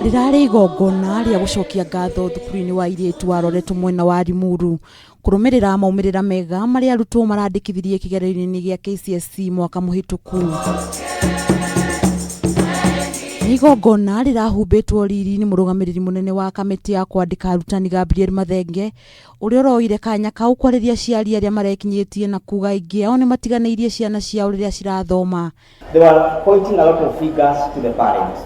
Rirari igongona ria gucokia ngatho thukuru-ini wa Iritu wa Loreto mwena wa Limuru kurumirira maumirira mega maria arutwo marandikithirie kigeranio-ini gia KCSE mwaka muhituku. Igongona rirahumbitwo riri ni murugamiriri munene wa kamiti ya kwandika arutani Gabriel Mathenge uria roire kanya kau kwariria ciari aria marekinyitie na kuga ingi ao ni matiganeirie ciana ciao riria cirathoma. They were pointing a lot of figures to the parents.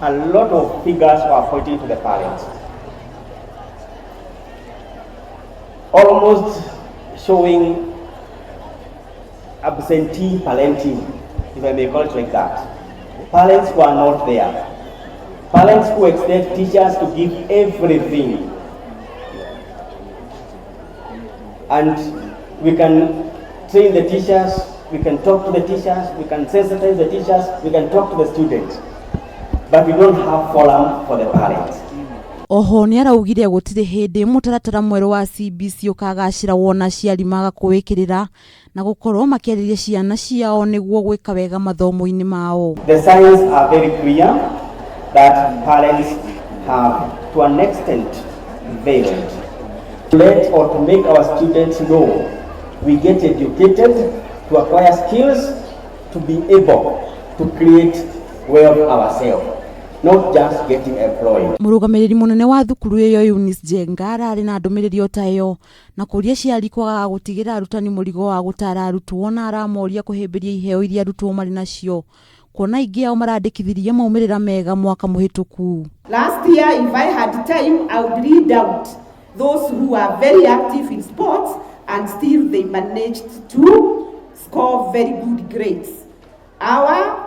A lot of figures were pointing to the parents. Almost showing absentee parenting, if I may call it like that. Parents who are not there. Parents who expect teachers to give everything. And we can train the teachers, we can talk to the teachers, we can sensitize the teachers, we can talk to the students. But we don't have forum for the parents. Oho ni araugire gutire hindi mutaratara mweru wa CBC ukagacira wona ciari magakwikirira na gukorwo makiariria ciana ciao niguo gwika wega mathomo-ini mao. The signs are very clear that parents have to an extent failed to let or to make our students know we get educated to acquire skills to be able to create wealth ourselves. Not just getting employed. Murugamiriri munene wa thukuru iyo Eunice Jenga arari na ndumiriri otayo na kuria ciari kwaga gutigira arutani murigo wa gutara arutwo na aramoria kuhimbiria iheo iria arutwo mari nacio kuona ingi ao marandikithirie maumirira mega mwaka muhituku. Last year, if I had time, I would read out those who are very active in sports and still they managed to score very good grades. Our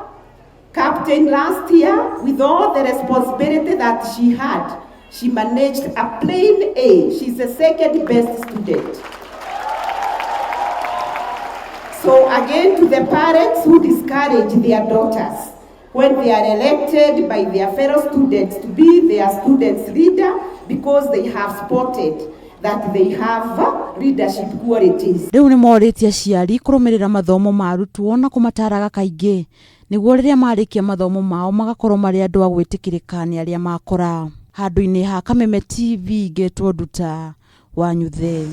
captain last year, with all the responsibility that she had, she managed a plain A. She's the second best student. So again, to the parents who discourage their daughters when they are elected by their fellow students to be their students' leader because they have spotted that they have leadership qualities. Riu ni moritie ciari kurumirira mathomo ma arutwo na kumataraga kaingi niguo riria marikia mathomo mao magakorwo mari andu a gwitikirika ni aria makora. Handu-ini ha Kameme TV getwo Nduta Wanyuthe.